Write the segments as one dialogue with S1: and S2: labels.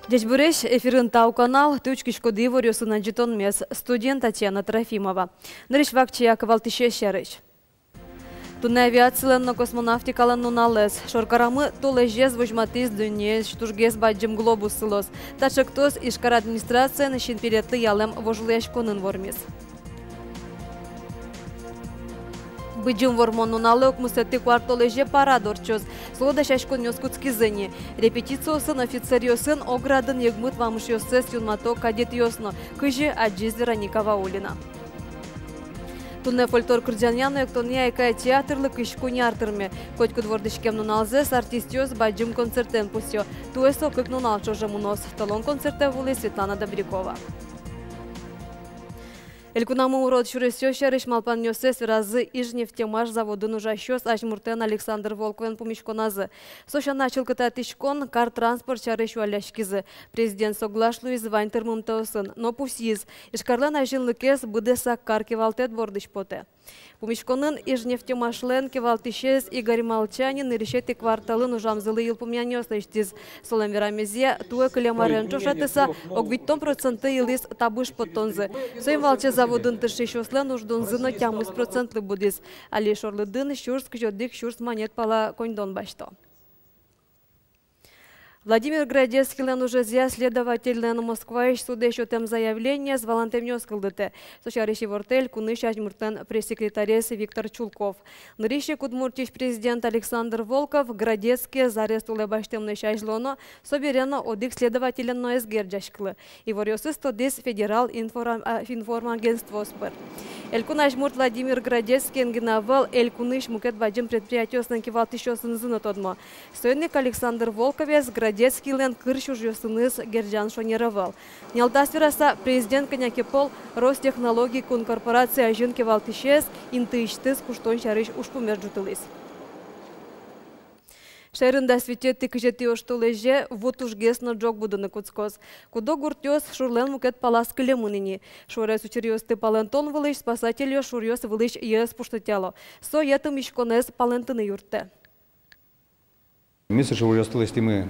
S1: Здесь буреш эфирын тау канал, тучкишко диворю сынаджитон мес, студент Татьяна Трофимова. Нырыш вакчия кавалтише шерыш. Тунна авиацияланно космонавтикалан нуналес. Шоркарамы толежез вожматиз дуньез, штужгез баджим глобус сылос. Тачактос ишкар администрация нащин переты ялем вожлешконын вормис. Быджим вормон нуналы окмусеты квартолеже парадорчоз. Слода шашкон нёскутскизыни. Репетициосын офицерёсын оградын егмыт вамышёсы сюнмато кадет ёсно. Кыжи Аджиз Вероника Ваулина. Тунне фольклор кырджаньяны эктония экая театрлык ишкуни артырме. Котьку двордышкем нуналзес артистёс баджим концертен пусё. Туэсо кык нунал чожамунос. Талон концерте вулы Светлана Добрякова. Элькунаму урод шуресё шерыш малпан нёсес разы Ижнефтемаш заводын ужащёс Ажмуртен Александр Волковен пумишконазы. Соша начал кататишкон кар транспорт шарыш уаляшкизы. Президент соглашлуиз вань тырмымтаусын, но пусиз. Ишкарлан ажинлыкес быдеса кар кевалтет бордыш поте. Пумишконын Ижнефтемашлен кевалтишез Игорь Молчанин решети кварталын ужамзылы ел пумянёслыштиз. Солем верамезе туэ кылемарен чошатыса огвиттон проценты илис табыш потонзы. Соем валче заводын тышешослен уждон зыно тямыс процентлы будис. Али шорлыдын шурск жоддик шурс монет пала коньдон башто. Владимир Градецкий уже следователь Москва суда счетом заявления с Валантем скылдыты. Сочарищи вортель куныш Ажмуртен пресс-секретарес Виктор Чулков. Нырищи кудмуртиш президент Александр Волков Градецкий за арест улебаштемны шайжлоно соберено одик следователен ноэс герджашклы. И ворёсы 110 федерал информагентство спер. Элькун Ажмурт Владимир Градецкий энгенавал элькуныш мукет баджим предприятиоснен кивалтишосын зынот одмо. Стоянник Александр Волковец Градецкий лен кырш ужёсыныз герджан шонеровал. Нялдасвераса президент Конякипол Ростехнологий кун корпорация ажин кивалтишес интыштыз куштон шарыш ушпумержутылыз. Шерында свететы кыжети оштолеже вот уж гесно джок буданы куцкоз. Кудо гуртёс шурлен мукет палас кылемунини. Шурес учерёсты палентон вылыш спасатель шурёс вылыш ес пуштатяло. Со етым ишконес палентыны юртте.
S2: Мисыр шурёстылы стимы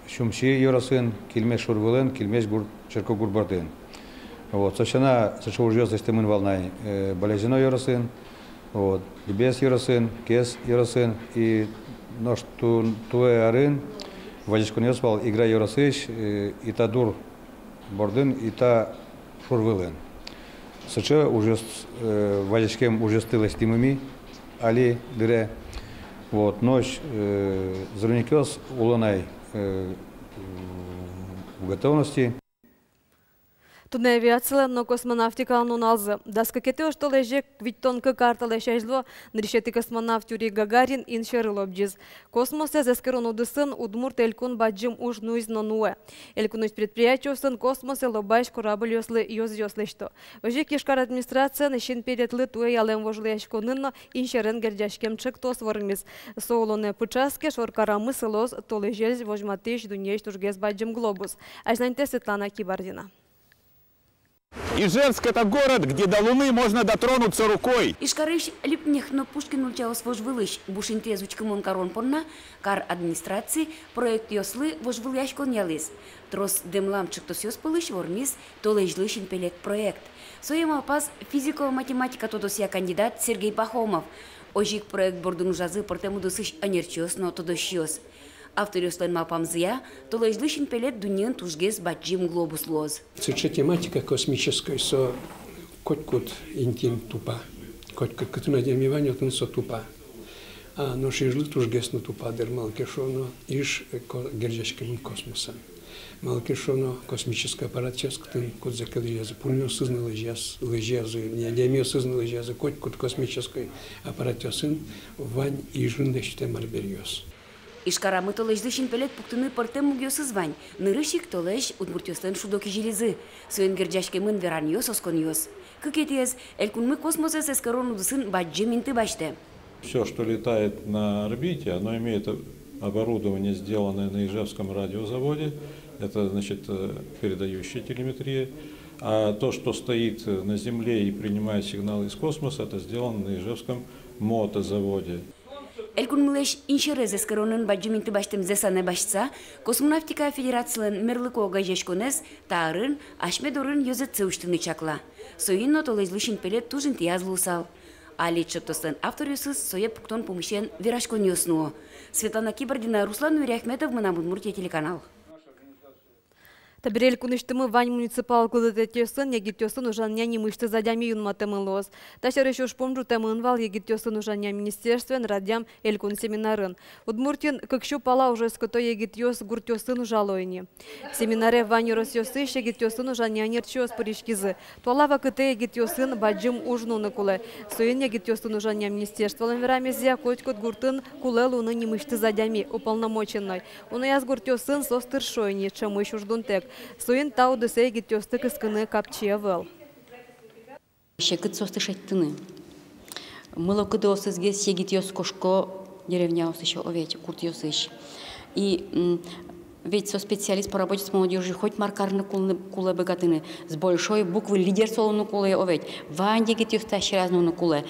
S2: шумши йорасын, килмеш шурвылен, килмеш черко гурбарден. Вот, сочана шурёсты стимын волнай болезино йорасын. Вот, либес йорасын, кес йорасын и нож туэ арын, валишкон йоспал игра йорасыш, и та дур бордын, и та шурвылен. Соча уже валишкем уже стыло стимами, али дыре. Вот, ночь зруникёс уланай в готовности.
S1: Тунна авиацияланно космонавтикалан нуналзы. Даскакете оштолеже квиттонкы карталы шайжло нришети космонавт Юрий Гагарин иншерыл обджиз. Космосе зескерон удысын удмурт элькун баджим уж нуиз нонуэ. Элькунусь предприятиосын космосе лобайш корабль ёслы ёслышто. Ожи кишкар администрация нащин перетлы туэ ялем вожлешконынно иншерен герджашкем чыктос вормиз. Соолоне пучаске шоркарамы сылос толежельз вожматыш дуньеш тужгез баджим глобус. Ажнанте Светлана Кибардина.
S3: Ижевск – это город, где до Луны можно дотронуться рукой.
S4: Ишкарыш липнех на Пушкин ульчаус вожвылыш, бушинте звучкамон корон порна, кар администрации, проект ёслы вожвылыяшкон ялис. Трос демламчик тос ёспылыш вормис, толежлышин пелек проект. Соема пас физико-математика тодосия кандидат Сергей Пахомов. Ожик проект бордун жазы портему досыш анерчиос, но тодощиос. Авторёслен мапамзия, толежлышин пелет дуньен тужгез баджим глобус лоз.
S5: Сыча тематика космическая, со котькут интим тупа. Котькут катунадем иванётын со тупа. Но шижлы тужгез на тупа дер малкешоно иш герджашкин космоса. Малкешоно космический аппарат ческутын кот закалежазы. Пульмё сызны лежазы, неодемё сызны лежазы, котькут космический аппарат чесын вань ижын деште марберьёс.
S4: Ишкарамы толежлышин пелет пуктыны портем мугёсы звань. Нырышик толеж удмуртёслен шудоки железы. Суен герджашкемын вераньёс осконьёс. Кыкетез, элькунмы космосес эскарон удысын баджим инты баште.
S6: Все, что летает на орбите, оно имеет оборудование, сделанное на Ижевском радиозаводе. Это, значит, передающая телеметрия. А то, что стоит на Земле и принимает сигналы из космоса, это сделано на Ижевском мотозаводе.
S4: Элькун мылеш иншерезес коронын баджиминты баштым зесаны башца, Космонавтика Федерациялын мерлыкога жешконез, таарын, ашмедорын ёзетцы уштыны чакла. Соинно толезлышин пелет тужин тиязлы усал. Али чоптослен авторюсыз сое пуктон помощен вирашкон ёснуо. Светлана Кибардина, Руслан Нуряхметов, Мынам Удмуртия телеканал.
S1: Табирель куныштымы вань муниципал кылытетёсын, егитёсын ужання немышты задями юнматымылос. Ташер еще шпомжу темынвал егитёсын ужання министерствен радям элькун семинарын. Удмуртин кыкшу пала уже ското егитёс гуртёсын ужалойни. Семинаре вань росёсыш егитёсын ужання нерчёс паришкизы. Туалава кыте егитёсын баджим ужнуны куле. Соин егитёсын ужання министерстволын верамезия котькот гуртын куле луны немышты задями уполномоченной. Уны яз гуртёсын состыршойни, чем ищ уждунтек. Суин тауды сейгит ёстык искыны капчевел.
S7: Шекыт состы шеттыны. Мыло кыды осызге сегит ёс кошко деревня осыща овечь, курт ёсыщ. И ведь со специалист по работе с молодежью хоть маркарны кулы богатыны, с большой буквы лидер солону кулы овечь. Вань дегит ёстащи разную кулы.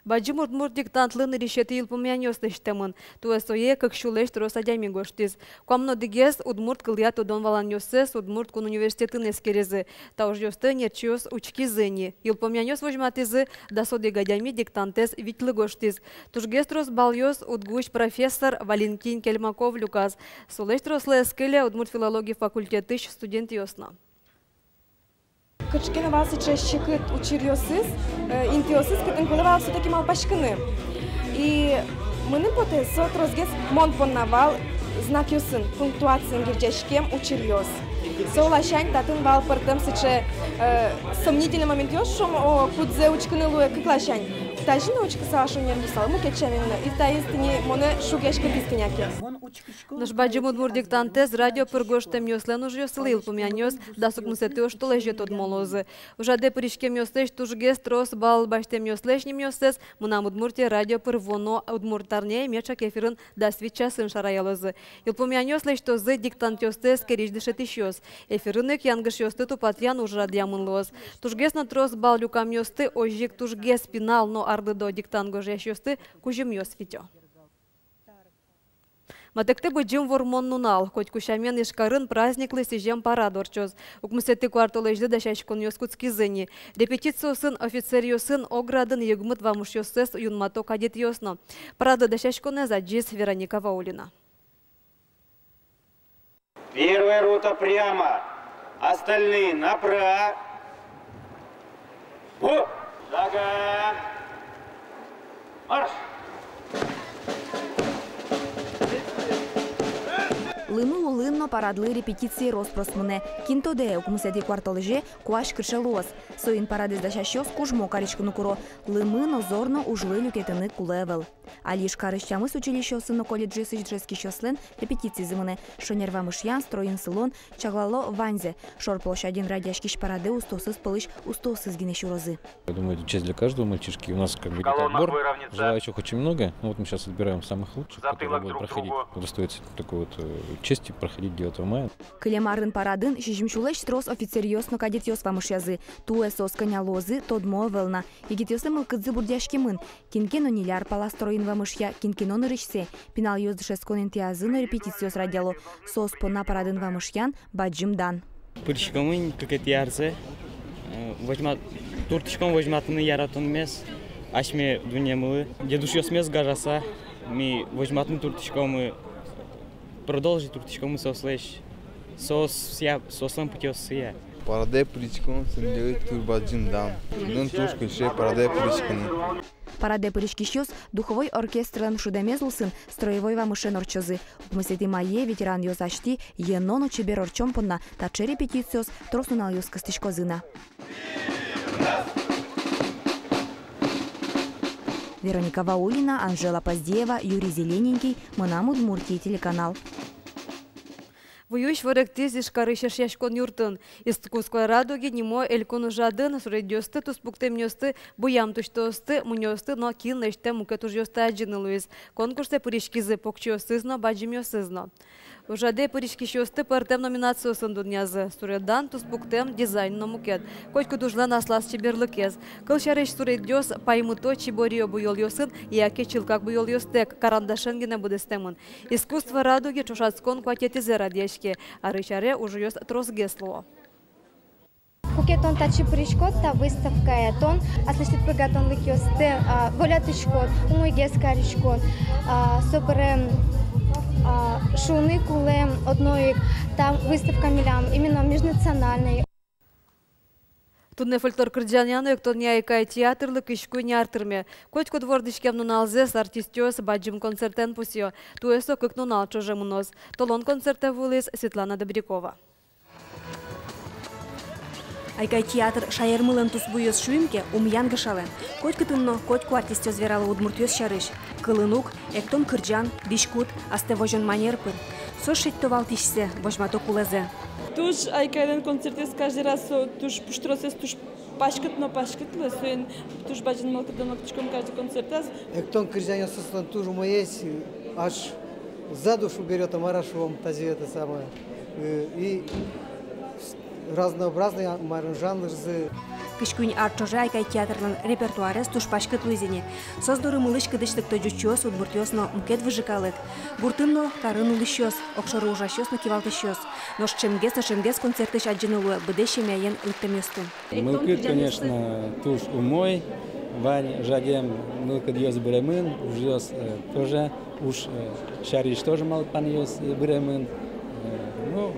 S1: Баджим Удмурт диктантлын решеты илпумян ёстыштымын. Туэсое как шулеш тросадями гоштиз. Комно дигес Удмурт кылят удон валан ёсес Удмурт кун университетін эскерезы. Тауж ёсты нерчиос учкизыни. Илпумян ёс вожматызы дасоды гадями диктантес витлы гоштиз. Тужгес трос бал ёс удгуш профессор Валентин Кельмаков Люказ. Сулеш трослы эскеле Удмурт филологии факультетыш студент ёсна.
S8: Кычкена валсы чешчикыт учирьосыз, интиосыз кытын кулы вал все-таки мал пашкыны. И мыны поте сотрозгес мон поннавал знак ёсын, пунктуациян гирджешкем учирьос. Солашань татын вал пыртым сыче сомнительный момент ёшшом о кудзе учкыны луе кыклашань. Тажина учка савашуньян бусал, мукечевинна, и таистыни моне шугешка дисконяки.
S1: Наш баджим Удмурт диктантес радио пыргоштем ёслен уж ёслы илпумян ёс, дасук мусеты ош толежет от молозы. Ужаде пыришкем ёслеш тужгес трос бал баштем ёслешним ёсес, Мынам Удмуртия радио пырвоно Удмуртарне меча кефирын да свитча сын шараялозы. Илпумян ёслеш тозы диктант ёстес кериш дышет ищёс. Эфирынек янгыш ёсты тупатьян уж радиамын лоз. Тужгес на трос бал люкам ёсты ожик тужгес пинал, но арды до диктант гожеш ёсты кужим ёс витё. Матекте быджим вормон нунал, хоть кушамен ишкарын праздниклы сижем парадорчоз. Укмусеты кварталежды дашашкон ёскутски зыни. Репетицию сын офицер ёсын оградын егмыт вамуш ёсес юнмато кадет ёсно. Парады дашашконе заджис Вероника Ваулина.
S9: Первая рота прямо, остальные направо. Шага! Марш!
S10: Лыну улынно парадлы репетиции роспросмуне. Кинтоде укмусети кварталыже куаш кыршалуос. Соин парадыз дашащос кужмо каричкыну куро. Лымын озорно ужлы люкетыны кулевел. Алиш карышчамыс училищосыно колледжи сыждрески щослен репетиции зымыне. Шонерва мышьян строен сылон чаглало ванзе. Шор площадин радяшкиш парады устосыз пылыш устосыз гинещу розы.
S11: Я думаю, это честь для каждого мальчишки. У нас как бы отбор, желающих очень много. Ну, вот мы сейчас отбираем самых лучших, которые будут проходить. Удостоится такой вот чести проходить 9 мая.
S10: Клемарын парадын шижимчулеш трос офицер ёсно кадет ёс вамыш язы. Туэсос конялозы тодмо велна. Егитёсы мылкыдзы бурдяшки мын. Кинкено ниляр паластроин вамышья, кинкено нырышсе. Пинал ёс дышескон интиазы на репетициёс радиалу. Сос пона парадын вамышьян баджим дан.
S12: Пыршкамын кыкет ярзы. Туртышком возьматыны яратын мес. Ашме дунемылы. Дедуш ёс мес гажаса. Ми возьматын туртышкомы продолжить туртышкомы сослеш. Сослам путёсыя.
S13: Параде пырышком сындёй турбаджим дан. Нын тушкыше параде пырышкыны.
S10: Параде пырышкищёс духовой оркестрын шудемезл сын строевой вамышен орчозы. Укмысети мае ветеран ёс ашти енон учебер орчом понна таче репетициёс тросунал ёс кыстышкозына. Вероника Ваулина, Анжела Поздеева, Юрий Зелененький, Мынам Удмуртия телеканал.
S1: Вуюш вырыктыз ишкары шешешкон юртын. Искусской радуги немо элькон жадын сурейдёсты туспуктемнёсты буям туштосты мунёсты но киннеште мукетужёсты аджинылуиз. Конкурсе пыришкизы покчёсызно баджимёсызно. Ужаде пыришкишёсты партем номинациясын дунязы. Суредан туспуктем дизайн но мукет. Котьку дужлан аслас чеберлыкез. Кылшарыш сурейдёс паймыто чеборио буйол ёсын яке чилкак буйол ёстек карандашен гене будестемын. Искусство радуги чушацкон кватетизе радешки, а рычаре уже ёст тросгесло.
S14: Кукетон тачи пришкот, та выставка этон, аслышит пыгатон лыкёсты, голятышкот, умойгес каришкот, сопре шуны кулем одной, там выставка милям, именно межнациональной.
S1: Тудне фольклор кырджаняны, кто не айкай театрлык ишку не артырме. Котько двордышкем нуналзес артистёс баджим концертен пусё. Туэсо как нунал чоже мунос. Толон концерта вылез Светлана Добрякова.
S10: Айкай театр шайырмылын тус буйыз шуимке умян гышалы. Котько тынно, котько артистёс вералы удмуртёс шарыш. Кылынук, эктон кырджан, бишкут, асте вожон манерпы. Сошить товал тишсе, вожмато кулезе.
S15: Туш айкайден концертес каждый раз туш пуштросес туш пашкытно пашкытлы, соен туш баджин малкыдан малкычком каждый концертас.
S16: Эктон кырджаня сослан туж моесь аж за душу берет амарашом тази это самое. И разнообразные жанры.
S10: Кышкунь арчоже айкай театрлын репертуарес туш пашкыт луизине. Создоры мылыш кыдыштык тожучёс удмуртёсно мкет выжикалык. Буртынно карын улышёс, окшоры ужащёсно кивалтышёс. Но шемгес концертыш аджинулы быдещи мяен лыктемёсту.
S17: Мылкыт, конечно, туш умой. Вань жадем мылкыт ёс быремын, уж ёс тоже, уж шариш тоже мал пан ёс быремын. Ну,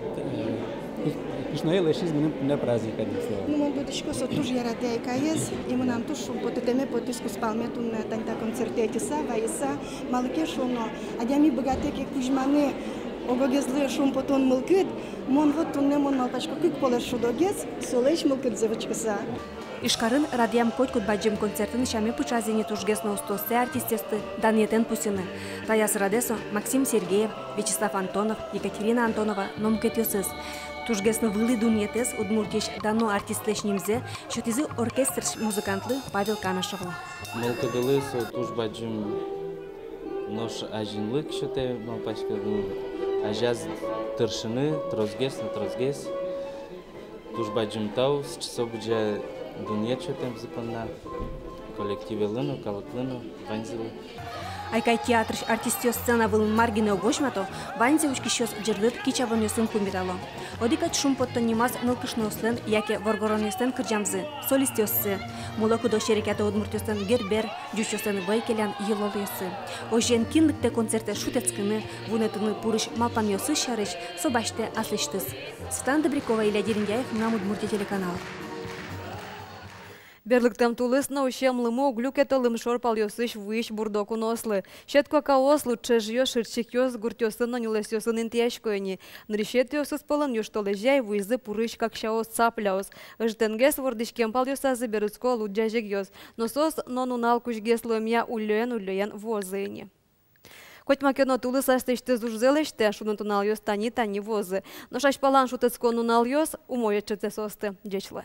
S17: Кишноел ешиз на праздник один слово.
S18: Ну, мы будем что туж я радея каез, и мы нам туж потом потиску спалмету на тогда концерте тиса, ваиса, малыке шумно, а дями богатые кужманы, огогезлые шум потом мылкит, мон вот тунне мон малпачка кик полешу догез, солеш мылкит завычкаса.
S10: Ишкарын радиам котькут баджим концертын шаме пучазине тужгесно устосты артистесты даниетен пусины. Таяс Радесо, Максим Сергеев, Вячеслав Антонов, Екатерина Антонова, Номкетёсыз. Тужгесно вылы дуниетес удмуртиш дано артистлешнимзе, шутизы оркестр музыкантлы Павел Канашевлы.
S19: Малкадылы со туж баджим нож ажинлык шуте малпачка ажаз тыршыны трозгес. Туж баджим тау с часов буджа дуниет шутем запанна коллективе лыну, калаклыну, ванзилы.
S10: Айкай театр артистио сцена был маргине огошмато, ванзе ушкищос джердыт кичавонёсын кумирало. Одикат шум поттонимаз нылкышнослен, яке воргоронестен кырджамзы, солистиоссы. Мулоку до шерекята удмуртёстен гербер, дючосен вайкелян елолёсы. Ожен кинлыкте концерте шутецкыны, вунетыны пурыш малпанёсы шарыш, собаште аслыштыз. Светлана Добрякова, Илья Дерендяев, нам Удмуртия телеканал.
S1: Берлыктам тулысно ущемлыму глюкета лымшор палёсыш выш бурдоку нослы. Щетко каослу чежьё ширчикёс гуртёсыно нюлесёсын интияшкояни. Нрещетёсыз полын юштолежай вызы пурыш как шаос цапляос. Ыжтенгес вордышкем палёсазы беруцко луджажегёс. Носос нонунал кучгес ломья улёен возыни. Хоть макено тулыс астышты зужзелеште, шунын тунал ёс тани возы. Но шаш палан шутецко нунал ёс умоя чецесосты дечлы.